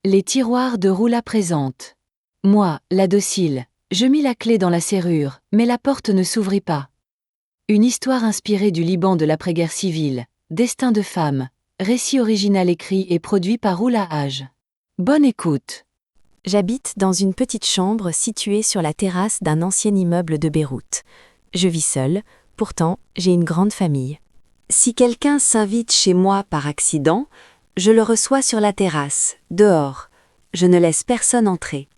Les tiroirs de Roula présentent. Moi, la docile, je mis la clé dans la serrure, mais la porte ne s'ouvrit pas. Une histoire inspirée du Liban de l'après-guerre civile, Destin de femme, récit original écrit et produit par Roula Hage. Bonne écoute. J'habite dans une petite chambre située sur la terrasse d'un ancien immeuble de Beyrouth. Je vis seule, pourtant j'ai une grande famille. Si quelqu'un s'invite chez moi par accident, je le reçois sur la terrasse, dehors. Je ne laisse personne entrer.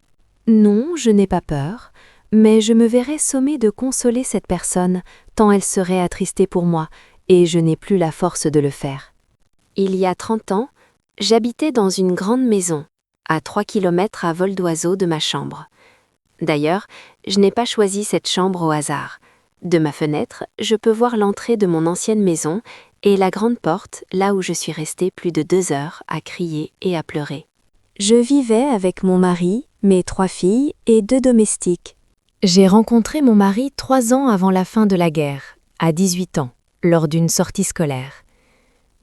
Non, je n'ai pas peur, mais je me verrais sommée de consoler cette personne, tant elle serait attristée pour moi, et je n'ai plus la force de le faire. Il y a 30 ans, j'habitais dans une grande maison, à 3 kilomètres à vol d'oiseau de ma chambre. D'ailleurs, je n'ai pas choisi cette chambre au hasard. De ma fenêtre, je peux voir l'entrée de mon ancienne maison et la grande porte, là où je suis restée plus de 2 heures à crier et à pleurer. Je vivais avec mon mari, mes 3 filles et 2 domestiques. J'ai rencontré mon mari 3 ans avant la fin de la guerre, à 18 ans, lors d'une sortie scolaire.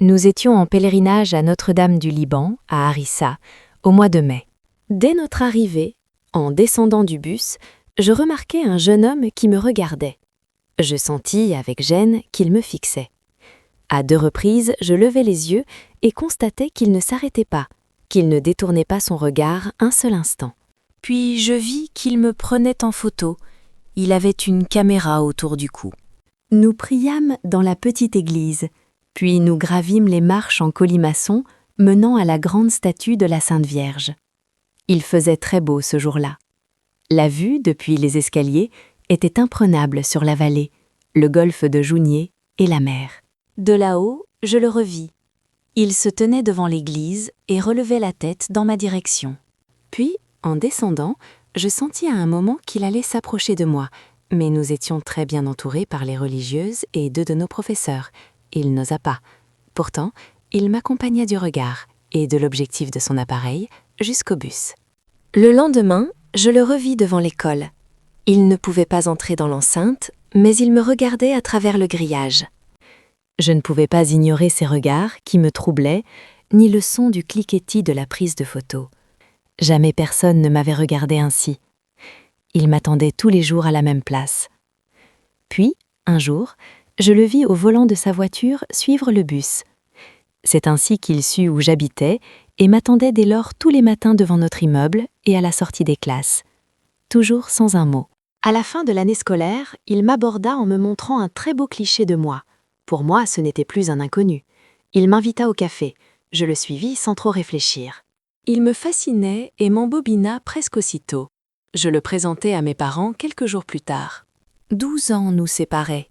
Nous étions en pèlerinage à Notre-Dame du Liban, à Harissa, au mois de mai. Dès notre arrivée, en descendant du bus, je remarquai un jeune homme qui me regardait. Je sentis avec gêne qu'il me fixait. À 2 reprises, je levai les yeux et constatai qu'il ne s'arrêtait pas, qu'il ne détournait pas son regard un seul instant. Puis je vis qu'il me prenait en photo. Il avait une caméra autour du cou. Nous priâmes dans la petite église, puis nous gravîmes les marches en colimaçon menant à la grande statue de la Sainte Vierge. Il faisait très beau ce jour-là. La vue, depuis les escaliers, était imprenable sur la vallée, le golfe de Jounieh et la mer. De là-haut, je le revis. Il se tenait devant l'église et relevait la tête dans ma direction. Puis, en descendant, je sentis à un moment qu'il allait s'approcher de moi, mais nous étions très bien entourés par les religieuses et 2 de nos professeurs. Il n'osa pas. Pourtant, il m'accompagna du regard et de l'objectif de son appareil jusqu'au bus. Le lendemain, je le revis devant l'école. Il ne pouvait pas entrer dans l'enceinte, mais il me regardait à travers le grillage. Je ne pouvais pas ignorer ses regards qui me troublaient, ni le son du cliquetis de la prise de photo. Jamais personne ne m'avait regardé ainsi. Il m'attendait tous les jours à la même place. Puis, un jour, je le vis au volant de sa voiture suivre le bus. C'est ainsi qu'il sut où j'habitais et m'attendait dès lors tous les matins devant notre immeuble et à la sortie des classes. Toujours sans un mot. À la fin de l'année scolaire, il m'aborda en me montrant un très beau cliché de moi. Pour moi, ce n'était plus un inconnu. Il m'invita au café. Je le suivis sans trop réfléchir. Il me fascinait et m'embobina presque aussitôt. Je le présentai à mes parents quelques jours plus tard. 12 ans nous séparaient.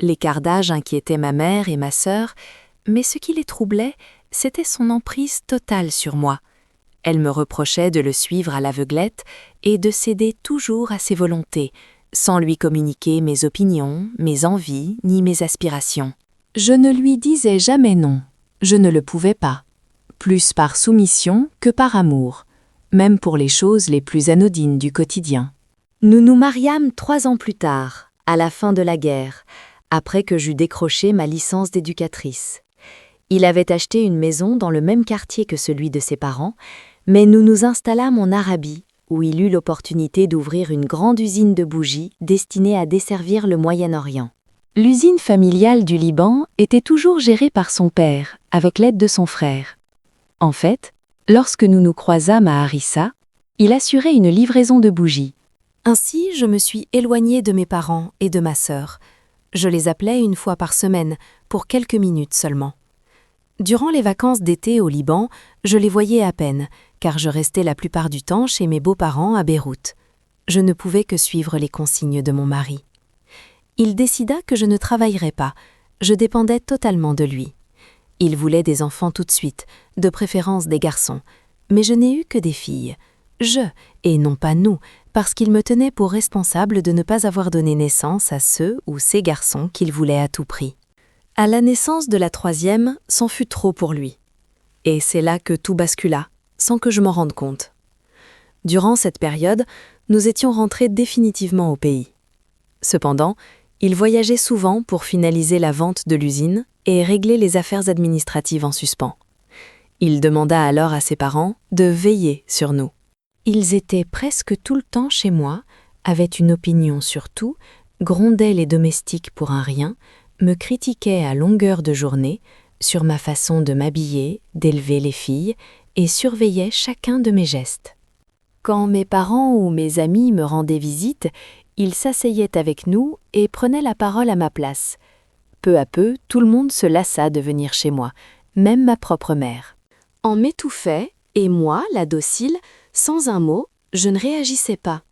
L'écart d'âge inquiétait ma mère et ma sœur, mais ce qui les troublait, c'était son emprise totale sur moi. Elle me reprochait de le suivre à l'aveuglette et de céder toujours à ses volontés, sans lui communiquer mes opinions, mes envies, ni mes aspirations. Je ne lui disais jamais non. Je ne le pouvais pas. Plus par soumission que par amour, même pour les choses les plus anodines du quotidien. Nous nous mariâmes 3 ans plus tard, à la fin de la guerre, après que j'eus décroché ma licence d'éducatrice. Il avait acheté une maison dans le même quartier que celui de ses parents, mais nous nous installâmes en Arabie, où il eut l'opportunité d'ouvrir une grande usine de bougies destinée à desservir le Moyen-Orient. L'usine familiale du Liban était toujours gérée par son père, avec l'aide de son frère. En fait, lorsque nous nous croisâmes à Harissa, il assurait une livraison de bougies. Ainsi, je me suis éloignée de mes parents et de ma sœur. Je les appelais 1 fois par semaine, pour quelques minutes seulement. Durant les vacances d'été au Liban, je les voyais à peine, car je restais la plupart du temps chez mes beaux-parents à Beyrouth. Je ne pouvais que suivre les consignes de mon mari. Il décida que je ne travaillerais pas, je dépendais totalement de lui. Il voulait des enfants tout de suite, de préférence des garçons, mais je n'ai eu que des filles. Et non pas nous, parce qu'il me tenait pour responsable de ne pas avoir donné naissance à ceux ou ces garçons qu'il voulait à tout prix. À la naissance de la 3e, c'en fut trop pour lui. Et c'est là que tout bascula, sans que je m'en rende compte. Durant cette période, nous étions rentrés définitivement au pays. Cependant, il voyageait souvent pour finaliser la vente de l'usine et régler les affaires administratives en suspens. Il demanda alors à ses parents de veiller sur nous. Ils étaient presque tout le temps chez moi, avaient une opinion sur tout, grondaient les domestiques pour un rien, me critiquaient à longueur de journée sur ma façon de m'habiller, d'élever les filles, et surveillaient chacun de mes gestes. Quand mes parents ou mes amis me rendaient visite, ils s'asseyaient avec nous et prenaient la parole à ma place. Peu à peu, tout le monde se lassa de venir chez moi, même ma propre mère. On m'étouffait, et moi, la docile, sans un mot, je ne réagissais pas.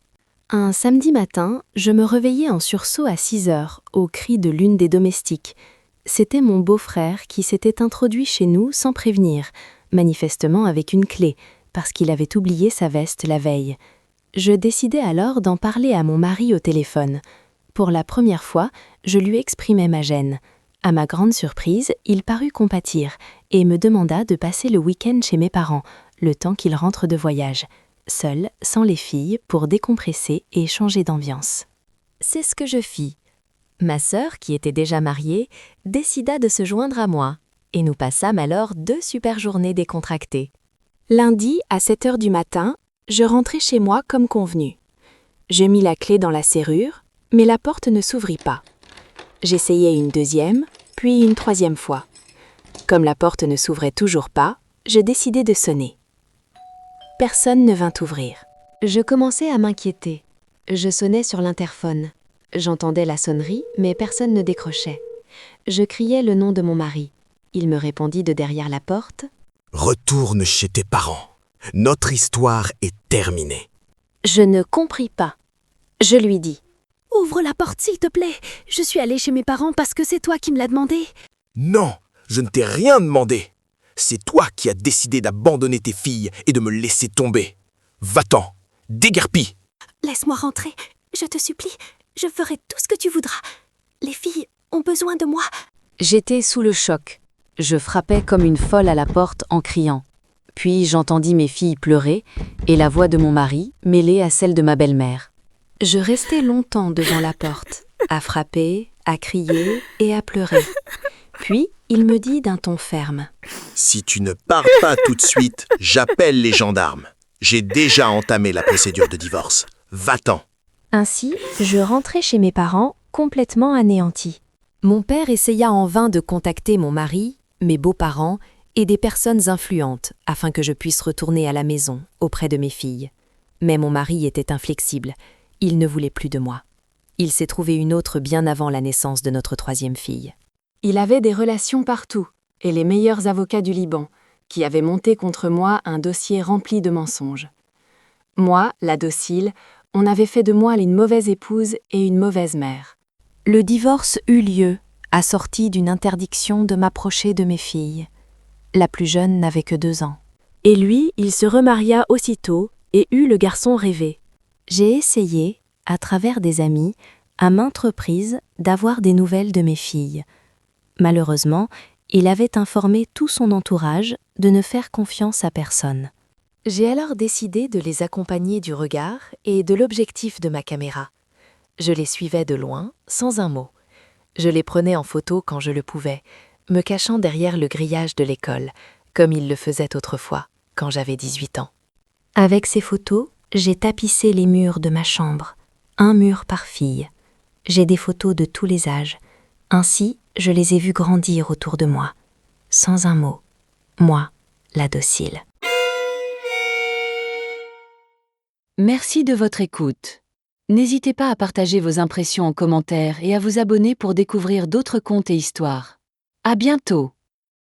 Un samedi matin, je me réveillai en sursaut à 6 heures, au cri de l'une des domestiques. C'était mon beau-frère qui s'était introduit chez nous sans prévenir, manifestement avec une clé, parce qu'il avait oublié sa veste la veille. Je décidai alors d'en parler à mon mari au téléphone. Pour la première fois, je lui exprimai ma gêne. À ma grande surprise, il parut compatir et me demanda de passer le week-end chez mes parents, le temps qu'ils rentrent de voyage, seul, sans les filles, pour décompresser et changer d'ambiance. C'est ce que je fis. Ma sœur, qui était déjà mariée, décida de se joindre à moi, et nous passâmes alors 2 super journées décontractées. Lundi, à 7 heures du matin, je rentrai chez moi comme convenu. Je mis la clé dans la serrure, mais la porte ne s'ouvrit pas. J'essayai une 2e, puis une 3e fois. Comme la porte ne s'ouvrait toujours pas, je décidai de sonner. Personne ne vint ouvrir. Je commençai à m'inquiéter. Je sonnais sur l'interphone. J'entendais la sonnerie, mais personne ne décrochait. Je criai le nom de mon mari. Il me répondit de derrière la porte. « Retourne chez tes parents. Notre histoire est terminée. » Je ne compris pas. Je lui dis. « Ouvre la porte, s'il te plaît. Je suis allée chez mes parents parce que c'est toi qui me l'as demandé. » »« Non, je ne t'ai rien demandé. C'est toi qui as décidé d'abandonner tes filles et de me laisser tomber. Va-t'en, déguerpis !»« Laisse-moi rentrer, je te supplie. Je ferai tout ce que tu voudras. Les filles ont besoin de moi. » J'étais sous le choc. Je frappais comme une folle à la porte en criant. Puis j'entendis mes filles pleurer et la voix de mon mari mêlée à celle de ma belle-mère. Je restai longtemps devant la porte, à frapper, à crier et à pleurer. Puis il me dit d'un ton ferme. « Si tu ne pars pas tout de suite, j'appelle les gendarmes. J'ai déjà entamé la procédure de divorce. Va-t'en !» Ainsi, je rentrai chez mes parents, complètement anéanti. Mon père essaya en vain de contacter mon mari, mes beaux-parents et des personnes influentes afin que je puisse retourner à la maison, auprès de mes filles. Mais mon mari était inflexible. Il ne voulait plus de moi. Il s'est trouvé une autre bien avant la naissance de notre 3e fille. Il avait des relations partout, et les meilleurs avocats du Liban, qui avaient monté contre moi un dossier rempli de mensonges. Moi, la docile, on avait fait de moi une mauvaise épouse et une mauvaise mère. Le divorce eut lieu, assorti d'une interdiction de m'approcher de mes filles. La plus jeune n'avait que 2 ans. Et lui, il se remaria aussitôt et eut le garçon rêvé. J'ai essayé, à travers des amis, à maintes reprises, d'avoir des nouvelles de mes filles. Malheureusement, il avait informé tout son entourage de ne faire confiance à personne. J'ai alors décidé de les accompagner du regard et de l'objectif de ma caméra. Je les suivais de loin, sans un mot. Je les prenais en photo quand je le pouvais, me cachant derrière le grillage de l'école, comme ils le faisaient autrefois, quand j'avais 18 ans. Avec ces photos, j'ai tapissé les murs de ma chambre, un mur par fille. J'ai des photos de tous les âges. Ainsi, je les ai vues grandir autour de moi, sans un mot. Moi, la docile. Merci de votre écoute. N'hésitez pas à partager vos impressions en commentaire et à vous abonner pour découvrir d'autres contes et histoires. À bientôt!